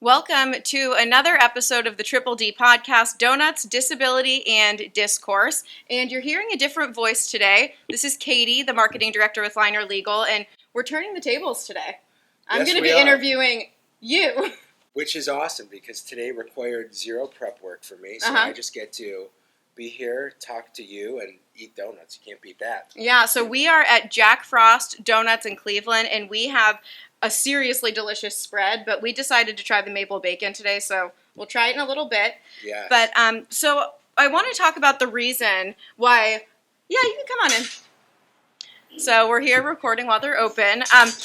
Welcome to another episode of the Triple D podcast, Donuts, Disability, and Discourse. And you're hearing a different voice today. This is Katie, the marketing director with Liner Legal, and we're turning the tables today. I'm going to be interviewing you. Which is awesome because today required zero prep work for me, so I just get to be here, talk to you, and eat donuts. You can't beat that. Yeah, so we are at Jack Frost Donuts in Cleveland, and we have a seriously delicious spread, but we decided to try the maple bacon today, so we'll try it in a little bit. Yes. But so I want to talk about the reason why. Yeah, you can come on in. So we're here recording while they're open.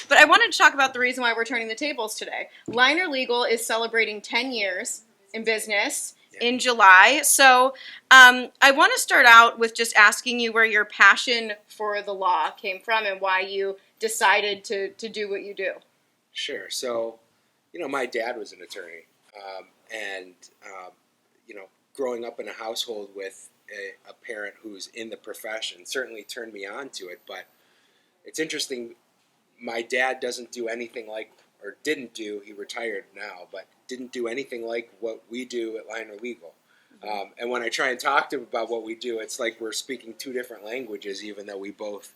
But I wanted to talk about the reason why we're turning the tables today. Liner Legal is celebrating 10 years in business in July. So I want to start out with just asking you where your passion for the law came from and why you decided to do what you do. Sure. So, my dad was an attorney. Growing up in a household with a parent who's in the profession certainly turned me on to it. But it's interesting, my dad doesn't do anything like, or didn't do, he retired now, but didn't do anything like what we do at Liner Legal. And when I try and talk to him about what we do, it's like we're speaking two different languages, even though we both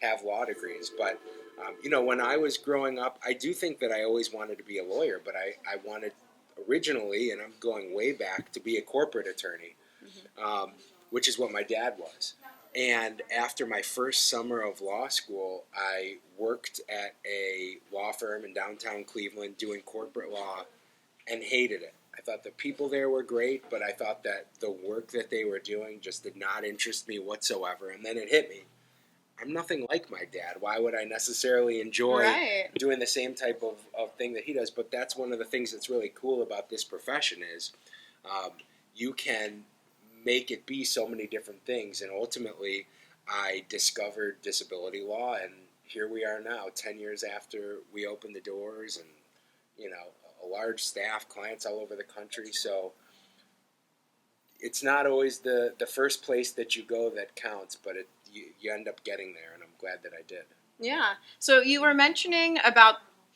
have law degrees. But, when I was growing up, I do think that I always wanted to be a lawyer, but I wanted originally, and I'm going way back, to be a corporate attorney, which is what my dad was. And after my first summer of law school, I worked at a law firm in downtown Cleveland doing corporate law and hated it. I thought the people there were great, but I thought that the work that they were doing just did not interest me whatsoever. And then it hit me. I'm nothing like my dad. Why would I necessarily enjoy doing the same type of thing that he does? But that's one of the things that's really cool about this profession is you can make it be so many different things. And ultimately, I discovered disability law, and here we are now, 10 years after we opened the doors, and, a large staff, clients all over the country. So it's not always the first place that you go that counts, but you end up getting there, and I'm glad that I did. Yeah. So you were mentioning about,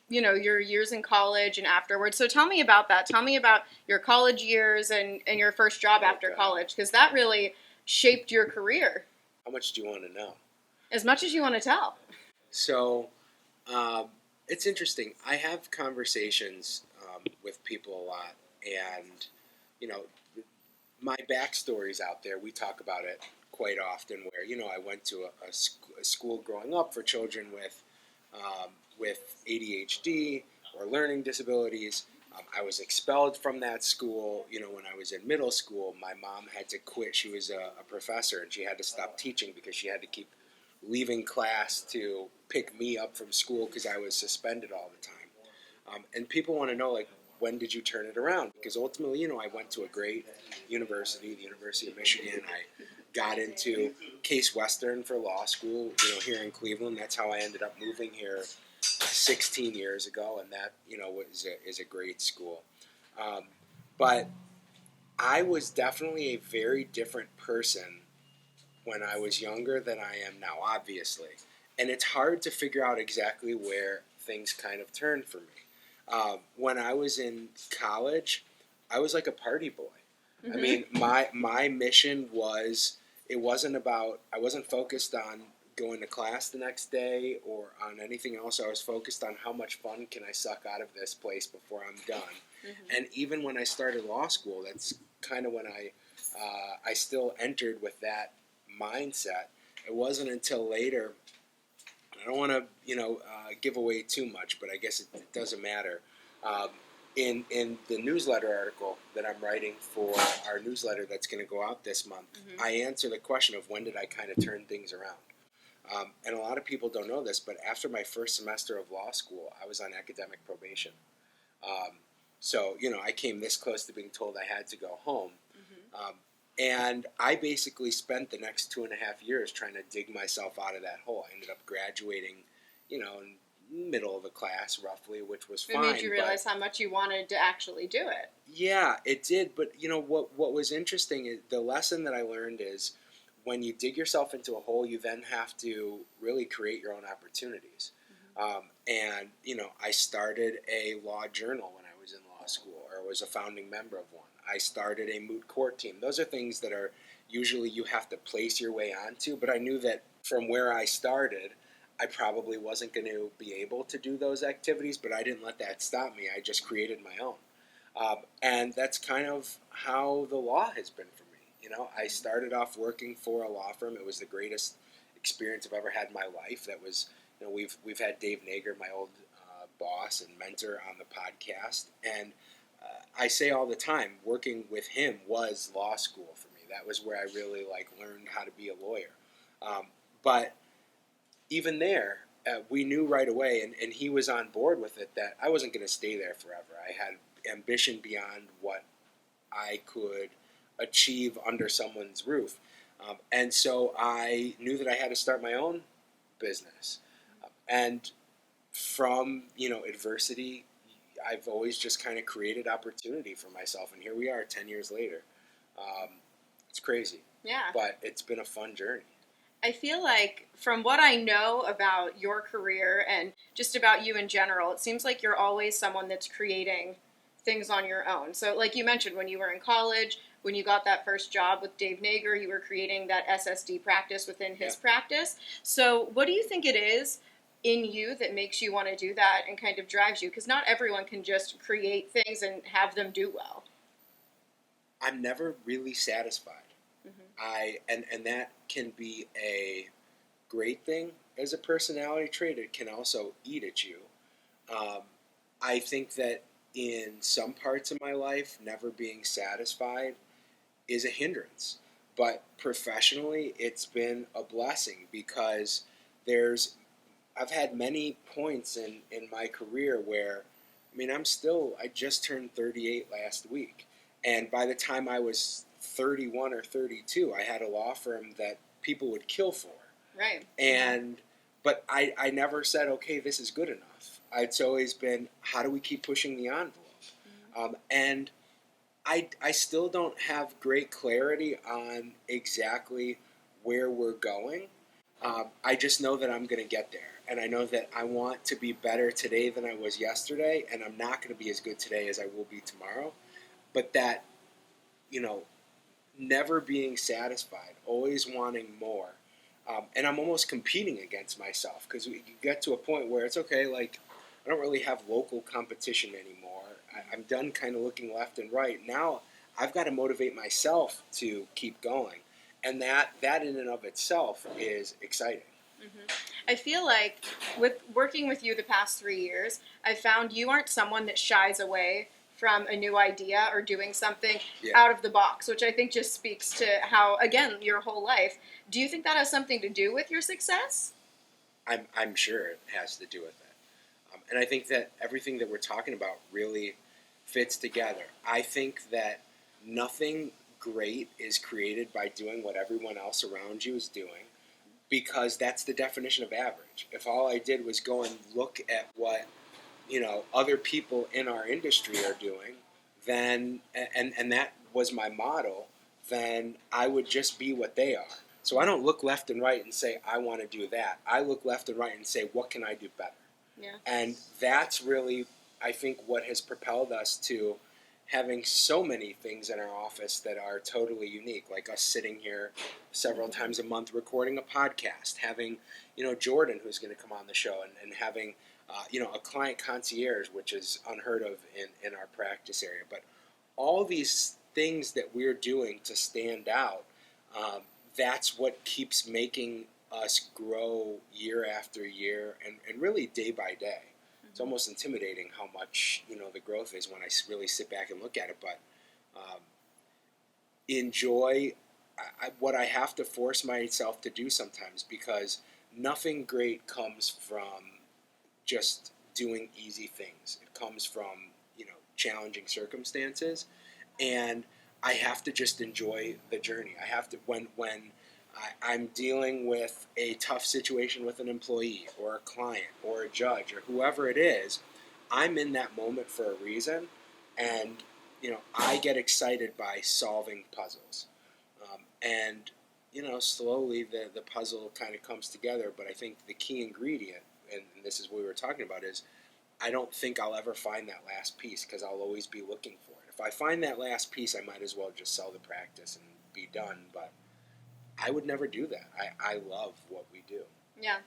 your years in college and afterwards. So tell me about that. Tell me about your college years and your first job after college, because that really shaped your career. How much do you want to know? As much as you want to tell. So it's interesting. I have conversations with people a lot, and, my backstory's out there. We talk about it quite often where, I went to a school growing up for children with ADHD or learning disabilities. I was expelled from that school. When I was in middle school, my mom had to quit. She was a professor, and she had to stop teaching because she had to keep leaving class to pick me up from school because I was suspended all the time. And people want to know, when did you turn it around? Because ultimately, I went to a great university, the University of Michigan. I got into Case Western for law school, here in Cleveland. That's how I ended up moving here 16 years ago, and that, is a great school. But I was definitely a very different person when I was younger than I am now, obviously. And it's hard to figure out exactly where things kind of turned for me. When I was in college, I was like a party boy. Mm-hmm. I mean, my mission was, I wasn't focused on going to class the next day or on anything else. I was focused on how much fun can I suck out of this place before I'm done. Mm-hmm. And even when I started law school, that's kind of when I still entered with that mindset. It wasn't until later, I don't want to, give away too much, but I guess it doesn't matter. In the newsletter article that I'm writing for our newsletter that's going to go out this month, mm-hmm. I answer the question of when did I kind of turn things around. And a lot of people don't know this, but after my first semester of law school, I was on academic probation. So, I came this close to being told I had to go home. Mm-hmm. And I basically spent the next 2.5 years trying to dig myself out of that hole. I ended up graduating, in middle of the class, roughly, which was fine. It made you realize how much you wanted to actually do it. Yeah, it did. But, what was interesting is the lesson that I learned is when you dig yourself into a hole, you then have to really create your own opportunities. Mm-hmm. I started a law journal when I was in law school or was a founding member of one. I started a moot court team. Those are things that are usually you have to place your way onto, but I knew that from where I started, I probably wasn't going to be able to do those activities, but I didn't let that stop me. I just created my own. And that's kind of how the law has been for me. You know, I started off working for a law firm. It was the greatest experience I've ever had in my life. That was, you know, we've had Dave Nager, my old boss and mentor, on the podcast, and I say all the time, working with him was law school for me. That was where I really learned how to be a lawyer. But even there, we knew right away, and he was on board with it, that I wasn't going to stay there forever. I had ambition beyond what I could achieve under someone's roof. And so I knew that I had to start my own business. And from, adversity, I've always just kind of created opportunity for myself. And here we are 10 years later. It's crazy. Yeah. But it's been a fun journey. I feel like from what I know about your career and just about you in general, it seems like you're always someone that's creating things on your own. So like you mentioned, when you were in college, when you got that first job with Dave Nager, you were creating that SSD practice within his practice. So what do you think it is in you that makes you want to do that and kind of drives you? Because not everyone can just create things and have them do well. I'm never really satisfied. Mm-hmm. And that can be a great thing as a personality trait. It can also eat at you. I think that in some parts of my life, never being satisfied is a hindrance. But professionally, it's been a blessing because I've had many points in my career where, I just turned 38 last week. And by the time I was 31 or 32, I had a law firm that people would kill for. Right. But I never said, okay, this is good enough. It's always been, how do we keep pushing the envelope? Mm-hmm. And I still don't have great clarity on exactly where we're going. I just know that I'm going to get there. And I know that I want to be better today than I was yesterday. And I'm not going to be as good today as I will be tomorrow. But that, never being satisfied, always wanting more. And I'm almost competing against myself because you get to a point where it's okay, I don't really have local competition anymore. I'm done kind of looking left and right. Now I've got to motivate myself to keep going. And that in and of itself is exciting. Mm-hmm. I feel like with working with you the past 3 years, I've found you aren't someone that shies away from a new idea or doing something out of the box, which I think just speaks to how, again, your whole life. Do you think that has something to do with your success? I'm sure it has to do with it. And I think that everything that we're talking about really fits together. I think that nothing great is created by doing what everyone else around you is doing, because that's the definition of average. If all I did was go and look at what other people in our industry are doing, then and that was my model, then I would just be what they are. So I don't look left and right and say I want to do that. I look left and right and say, what can I do better? Yeah. And that's really, I think, what has propelled us to having so many things in our office that are totally unique, like us sitting here several times a month recording a podcast, having Jordan, who's going to come on the show, and having a client concierge, which is unheard of in our practice area. But all these things that we're doing to stand out, that's what keeps making us grow year after year and really day by day. Mm-hmm. It's almost intimidating how much the growth is when I really sit back and look at it. But enjoy what I have to force myself to do sometimes, because nothing great comes from just doing easy things. It comes from challenging circumstances, and I have to just enjoy the journey. I have to when I'm dealing with a tough situation with an employee or a client or a judge or whoever it is, I'm in that moment for a reason, and I get excited by solving puzzles, and slowly the puzzle kind of comes together. But I think the key ingredient, and this is what we were talking about, is I don't think I'll ever find that last piece because I'll always be looking for it. If I find that last piece, I might as well just sell the practice and be done. But I would never do that. I love what we do. Yeah.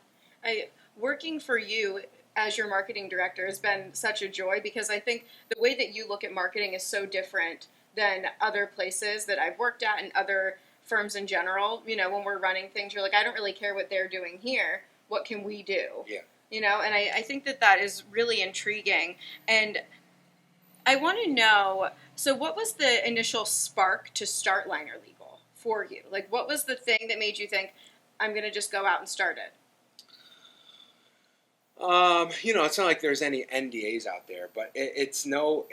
Working for you as your marketing director has been such a joy because I think the way that you look at marketing is so different than other places that I've worked at and other firms in general. You know, when we're running things, you're like, I don't really care what they're doing here. What can we do? Yeah. You know, and I think that is really intriguing. And I want to know, so what was the initial spark to start Liner Legal for you? Like, what was the thing that made you think, I'm going to just go out and start it? It's not like there's any NDAs out there, but it's no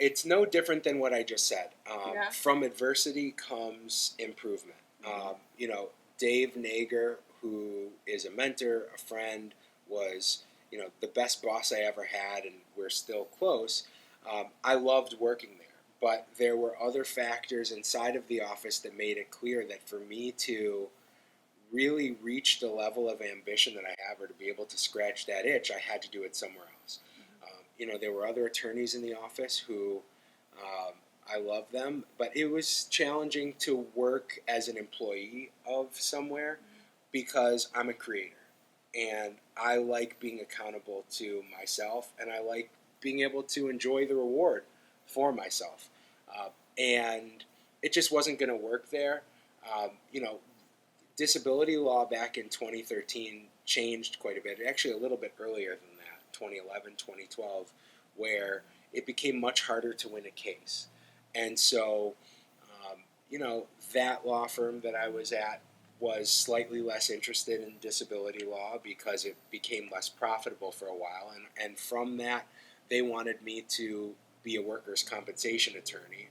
different than what I just said. Yeah. From adversity comes improvement. Mm-hmm. Dave Nager, who is a mentor, a friend, was the best boss I ever had, and we're still close. I loved working there, but there were other factors inside of the office that made it clear that for me to really reach the level of ambition that I have, or to be able to scratch that itch, I had to do it somewhere else. There were other attorneys in the office who I love them, but it was challenging to work as an employee of somewhere because I'm a creator and I like being accountable to myself, and I like being able to enjoy the reward for myself. And it just wasn't going to work there. Disability law back in 2013 changed quite a bit, actually a little bit earlier than that, 2011, 2012, where it became much harder to win a case. And so, that law firm that I was at was slightly less interested in disability law because it became less profitable for a while. And from that, they wanted me to be a workers' compensation attorney.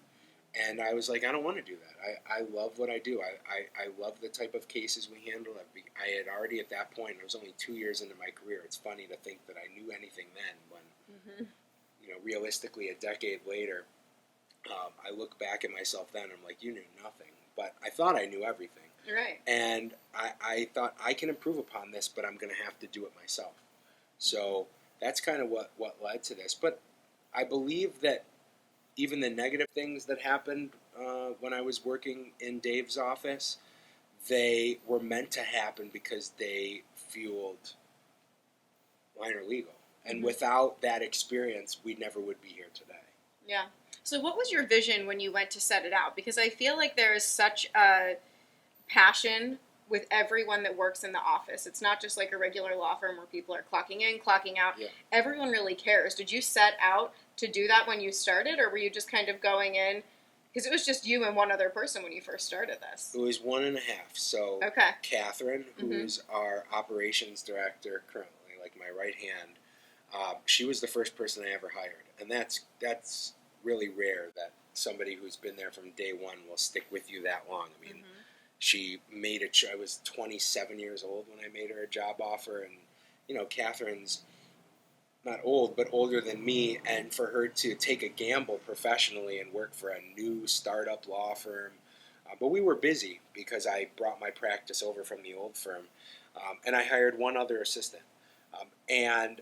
And I was like, I don't want to do that. I love what I do. I love the type of cases we handle. I had already at that point, I was only 2 years into my career. It's funny to think that I knew anything then when, realistically a decade later, I look back at myself then, I'm like, you knew nothing. But I thought I knew everything. Right. And I thought I can improve upon this, but I'm going to have to do it myself. So that's kind of what led to this. But I believe that even the negative things that happened when I was working in Dave's office, they were meant to happen because they fueled Liner Legal. And without that experience, we never would be here today. Yeah. So what was your vision when you went to set it out? Because I feel like there is such a passion with everyone that works in the office. It's not just like a regular law firm where people are clocking in, clocking out. Yeah. Everyone really cares. Did you set out to do that when you started, or were you just kind of going in? Because it was just you and one other person when you first started this. It was 1.5. So okay. Catherine, who's our operations director currently, like my right hand, she was the first person I ever hired. And that's really rare that somebody who's been there from day one will stick with you that long. I mean, she made I was 27 years old when I made her a job offer, and Catherine's not old, but older than me, and for her to take a gamble professionally and work for a new startup law firm. But we were busy because I brought my practice over from the old firm, and I hired one other assistant. And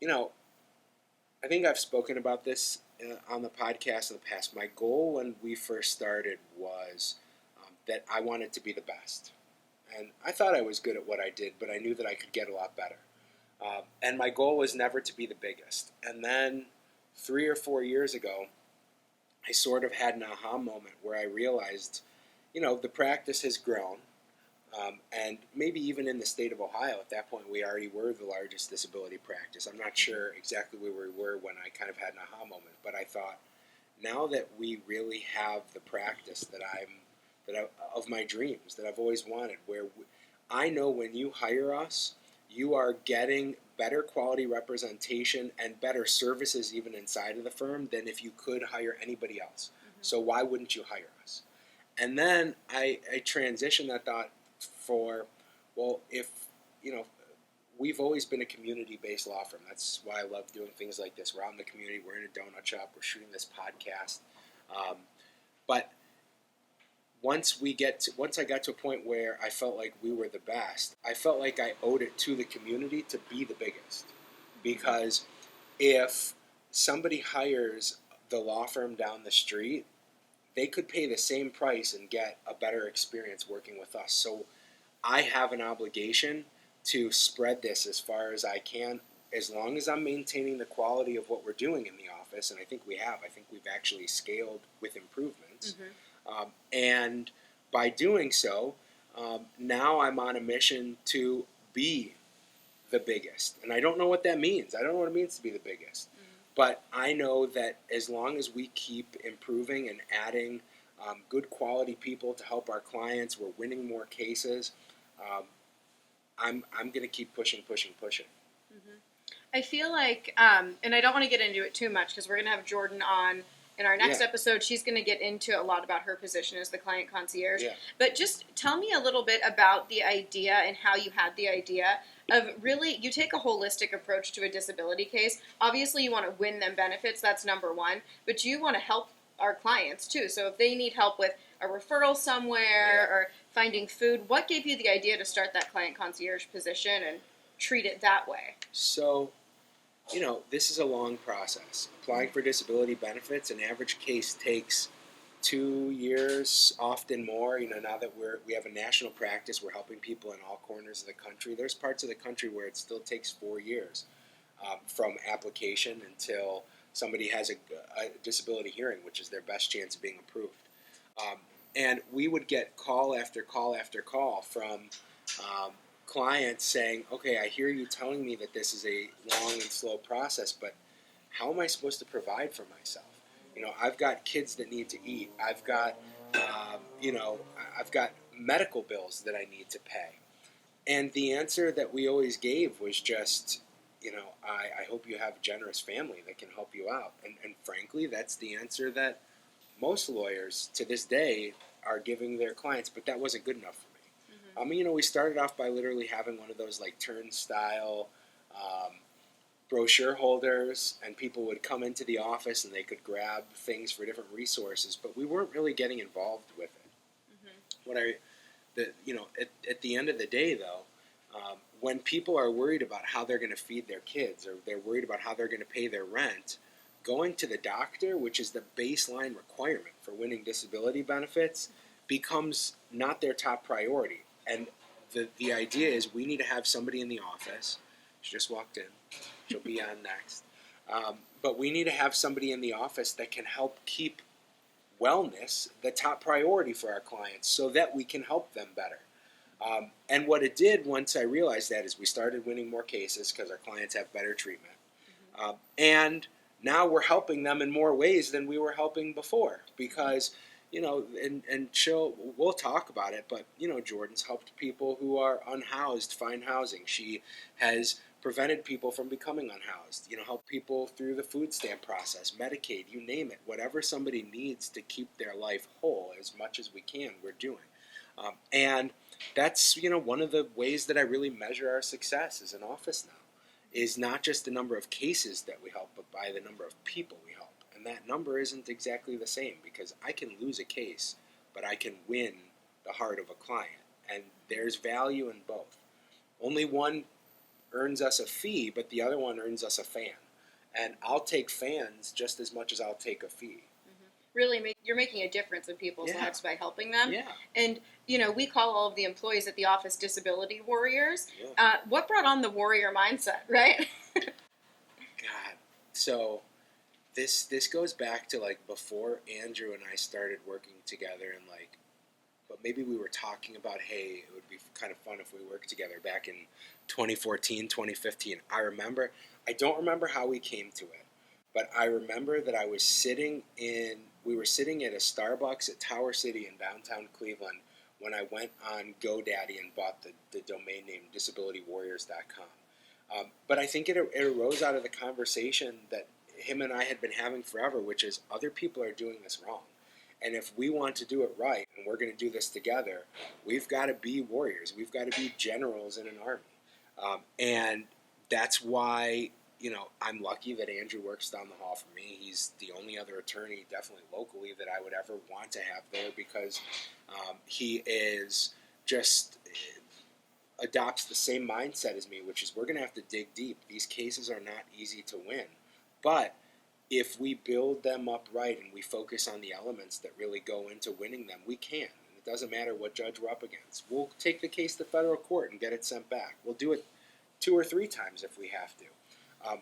I think I've spoken about this on the podcast in the past. My goal when we first started was that I wanted to be the best. And I thought I was good at what I did, but I knew that I could get a lot better. And my goal was never to be the biggest. And then 3 or 4 years ago, I sort of had an aha moment where I realized, the practice has grown. And maybe even in the state of Ohio, at that point, we already were the largest disability practice. I'm not sure exactly where we were when I kind of had an aha moment, but I thought, now that we really have the practice of my dreams that I've always wanted, where I know when you hire us, you are getting better quality representation and better services even inside of the firm than if you could hire anybody else. So why wouldn't you hire us? And then I transitioned that thought if we've always been a community-based law firm. That's why I love doing things like this. We're out in the community, we're in a donut shop, we're shooting this podcast. But once I got to a point where I felt like we were the best, I felt like I owed it to the community to be the biggest. Because if somebody hires the law firm down the street, they could pay the same price and get a better experience working with us. So I have an obligation to spread this as far as I can, as long as I'm maintaining the quality of what we're doing in the office, and I think we have. I think we've actually scaled with improvements. And by doing so, now I'm on a mission to be the biggest. And I don't know what that means. I don't know what it means to be the biggest. But I know that as long as we keep improving and adding good quality people to help our clients, we're winning more cases. I'm going to keep pushing. I feel like, and I don't want to get into it too much because we're going to have Jordan on in our next episode. She's going to get into a lot about her position as the client concierge. Yeah. But just tell me a little bit about the idea and how you had the idea of really, you take a holistic approach to a disability case. Obviously, you want to win them benefits. That's number one. But you want to help our clients too. So if they need help with a referral somewhere or finding food, what gave you the idea to start that client concierge position and treat it that way? So, this is a long process. Applying for disability benefits, an average case takes 2 years, often more. Now that we have a national practice, we're helping people in all corners of the country. There's parts of the country where it still takes 4 years from application until somebody has a disability hearing, which is their best chance of being approved. And we would get call after call after call from clients saying, okay, I hear you telling me that this is a long and slow process, but how am I supposed to provide for myself? I've got kids that need to eat. I've got, I've got medical bills that I need to pay. And the answer that we always gave was just, I hope you have a generous family that can help you out. And frankly, that's the answer that most lawyers to this day are giving their clients, but that wasn't good enough for me. We started off by literally having one of those like turnstile brochure holders, and people would come into the office and they could grab things for different resources, but we weren't really getting involved with it. At the end of the day, though, when people are worried about how they're going to feed their kids or they're worried about how they're going to pay their rent, going to the doctor, which is the baseline requirement for winning disability benefits, becomes not their top priority. And the idea is we need to have somebody in the office. She just walked in. She'll be on next. But we need to have somebody in the office that can help keep wellness the top priority for our clients so that we can help them better. And what it did once I realized that is we started winning more cases because our clients have better treatment. And now we're helping them in more ways than we were helping before because, we'll talk about it, but, Jordan's helped people who are unhoused find housing. She has prevented people from becoming unhoused, helped people through the food stamp process, Medicaid, you name it. Whatever somebody needs to keep their life whole as much as we can, we're doing. And that's, one of the ways that I really measure our success as an office now is not just the number of cases that we help, but by the number of people we help. And that number isn't exactly the same because I can lose a case, but I can win the heart of a client. And there's value in both. Only one earns us a fee, but the other one earns us a fan. And I'll take fans just as much as I'll take a fee. Really, you're making a difference in people's lives by helping them. Yeah. And, we call all of the employees at the office disability warriors. Yeah. What brought on the warrior mindset, right? God. So this goes back to like before Andrew and I started working together and but maybe we were talking about, hey, it would be kind of fun if we worked together back in 2014, 2015. I don't remember how we came to it, but I remember that we were sitting at a Starbucks at Tower City in downtown Cleveland when I went on GoDaddy and bought the domain name disabilitywarriors.com. But I think it arose out of the conversation that him and I had been having forever, which is other people are doing this wrong. And if we want to do it right, and we're going to do this together, we've got to be warriors. We've got to be generals in an army. And that's why, I'm lucky that Andrew works down the hall from me. He's the only other attorney, definitely locally, that I would ever want to have there because he is just adopts the same mindset as me, which is we're going to have to dig deep. These cases are not easy to win. But if we build them up right and we focus on the elements that really go into winning them, we can. And it doesn't matter what judge we're up against. We'll take the case to federal court and get it sent back. We'll do it 2 or 3 times if we have to.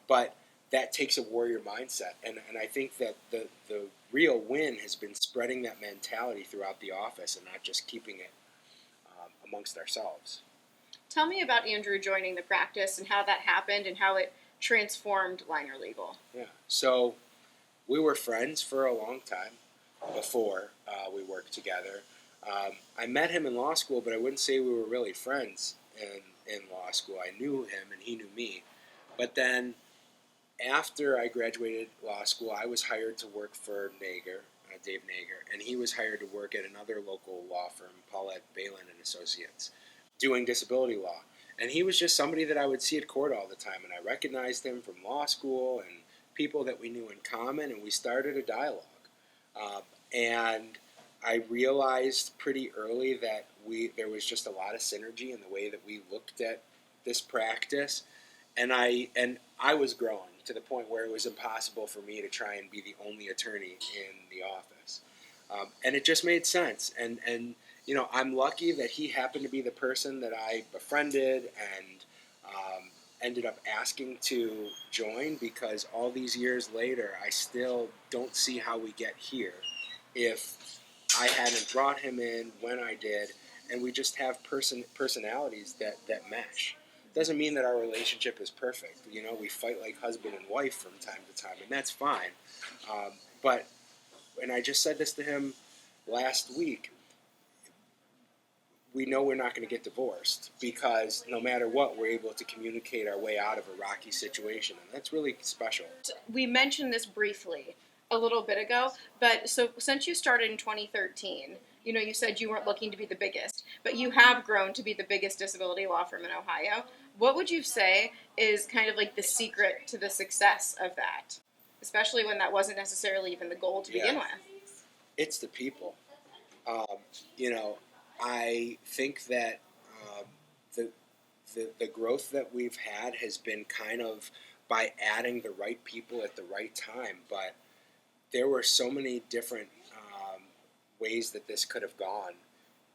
But that takes a warrior mindset. And I think that the real win has been spreading that mentality throughout the office and not just keeping it amongst ourselves. Tell me about Andrew joining the practice and how that happened and how it transformed Liner Legal. Yeah. So we were friends for a long time before we worked together. I met him in law school, but I wouldn't say we were really friends in law school. I knew him and he knew me. But then after I graduated law school, I was hired to work for Dave Nager, and he was hired to work at another local law firm, Paulette Balin and Associates, doing disability law. And he was just somebody that I would see at court all the time, and I recognized him from law school and people that we knew in common, and we started a dialogue. And I realized pretty early that there was just a lot of synergy in the way that we looked at this practice, and I was growing to the point where it was impossible for me to try and be the only attorney in the office. And it just made sense. And I'm lucky that he happened to be the person that I befriended and ended up asking to join, because all these years later, I still don't see how we get here if I hadn't brought him in when I did, and we just have personalities that mesh. Doesn't mean that our relationship is perfect. We fight like husband and wife from time to time, and that's fine. And I just said this to him last week, we know we're not going to get divorced because no matter what, we're able to communicate our way out of a rocky situation, and that's really special. We mentioned this briefly a little bit ago, but so since you started in 2013, you said you weren't looking to be the biggest, but you have grown to be the biggest disability law firm in Ohio. What would you say is kind of like the secret to the success of that, especially when that wasn't necessarily even the goal to begin with? It's the people. I think that the growth that we've had has been kind of by adding the right people at the right time, but there were so many different ways that this could have gone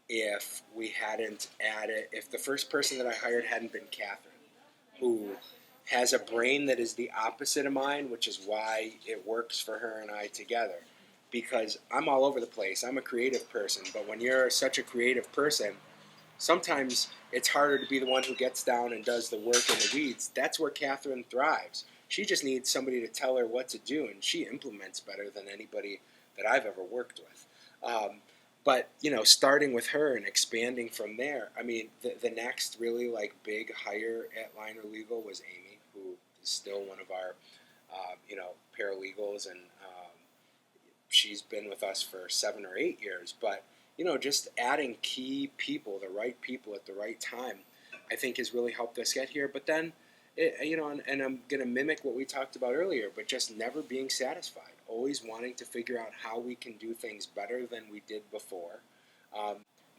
if we hadn't added, if the first person that I hired hadn't been Catherine, who has a brain that is the opposite of mine, which is why it works for her and I together. Because I'm all over the place. I'm a creative person, but when you're such a creative person, sometimes it's harder to be the one who gets down and does the work in the weeds. That's where Catherine thrives. She just needs somebody to tell her what to do, and she implements better than anybody that I've ever worked with. But starting with her and expanding from there, I mean, the next really big hire at Liner Legal was Amy, who is still one of our paralegals, and she's been with us for 7 or 8 years. But just adding key people, the right people at the right time, I think has really helped us get here. But then, and I'm going to mimic what we talked about earlier, but just never being satisfied, always wanting to figure out how we can do things better than we did before.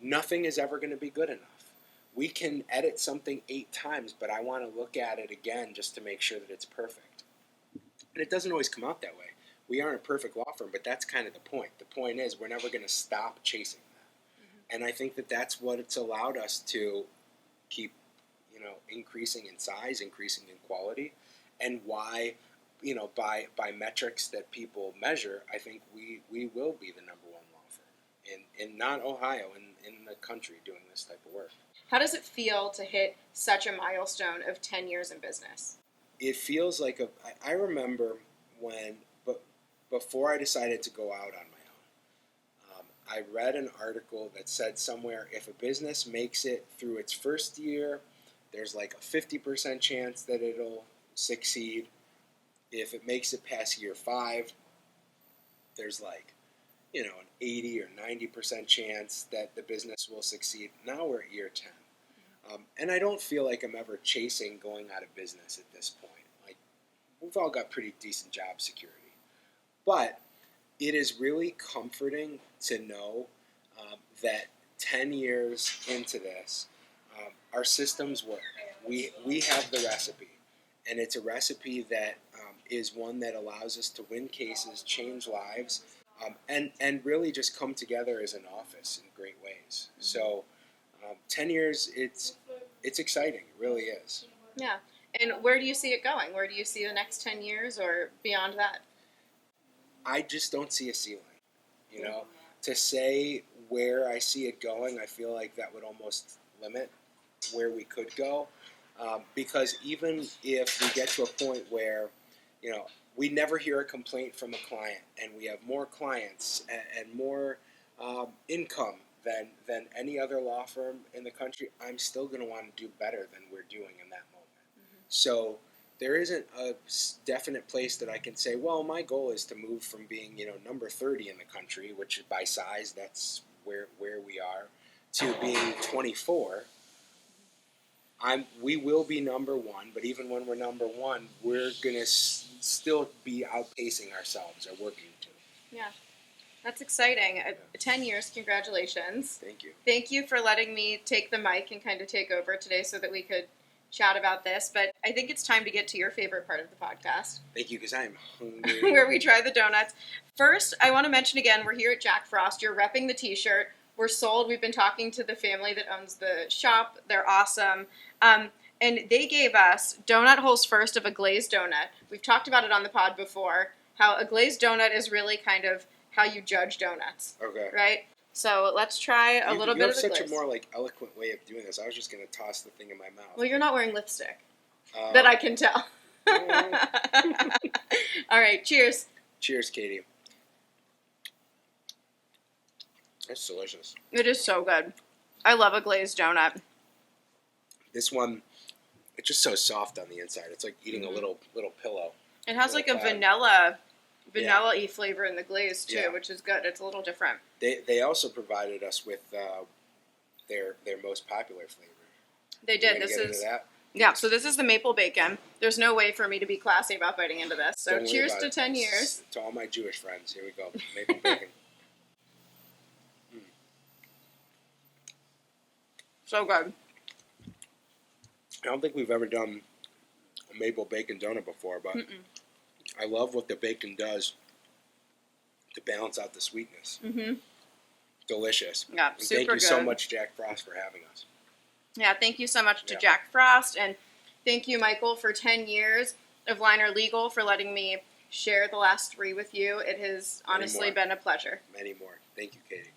Nothing is ever going to be good enough. We can edit something 8 times, but I want to look at it again just to make sure that it's perfect. And it doesn't always come out that way. We aren't a perfect law firm, but that's kind of the point. The point is we're never going to stop chasing that. Mm-hmm. And I think that that's what it's allowed us to keep, increasing in size, increasing in quality, and why, by metrics that people measure, I think we will be the number one law firm in not Ohio, in the country doing this type of work. How does it feel to hit such a milestone of 10 years in business? It feels like I remember before I decided to go out on my own, I read an article that said somewhere if a business makes it through its first year, there's like a 50% chance that it'll succeed. If it makes it past year 5, there's an 80 or 90% chance that the business will succeed. Now we're at year 10. And I don't feel like I'm ever chasing going out of business at this point. We've all got pretty decent job security. But it is really comforting to know that 10 years into this, our systems work. We have the recipe. And it's a recipe that is one that allows us to win cases, change lives, and really just come together as an office in great ways. So 10 years, it's exciting. It really is. Yeah. And where do you see it going? Where do you see the next 10 years or beyond that? I just don't see a ceiling. You know, to say where I see it going, I feel like that would almost limit where we could go. Because even if we get to a point where, you know, we never hear a complaint from a client and we have more clients and more income than any other law firm in the country, I'm still going to want to do better than we're doing in that moment. So there isn't a definite place that I can say, well, my goal is to move from being, you know, number 30 in the country, which by size, that's where we are, to being 24. We will be number one, but even when we're number one, we're going to still be outpacing ourselves or working to. Yeah. That's exciting. 10 years, congratulations. Thank you. Thank you for letting me take the mic and kind of take over today so that we could chat about this. But I think it's time to get to your favorite part of the podcast. Thank you, because I am hungry. Where we try the donuts. First, I want to mention again, we're here at Jack Frost. You're repping the t-shirt. We're sold. We've been talking to the family that owns the shop. They're awesome. And they gave us donut holes first of a glazed donut. We've talked about it on the pod before, how a glazed donut is really kind of how you judge donuts. Okay. Right? So let's try a little bit of the glaze. You have such a more eloquent way of doing this. I was just going to toss the thing in my mouth. Well, you're not wearing lipstick. That I can tell. All right, cheers. Cheers, Katie. That's delicious. It is so good. I love a glazed donut. This one, it's just so soft on the inside. It's like eating a little pillow. It has like a vanilla-y flavor in the glaze too, which is good. It's a little different. They also provided us with their most popular flavor. They did. This is yeah. So this is the maple bacon. There's no way for me to be classy about biting into this. So cheers to 10 years. To all my Jewish friends. Here we go. Maple bacon. So good. I don't think we've ever done a maple bacon donut before, but I love what the bacon does to balance out the sweetness. Delicious. Yeah, and super good. Thank you so much, Jack Frost, for having us. Yeah, thank you so much to Jack Frost, and thank you, Michael, for 10 years of Liner Legal, for letting me share the last 3 with you. It has honestly been a pleasure. Many more. Thank you, Katie.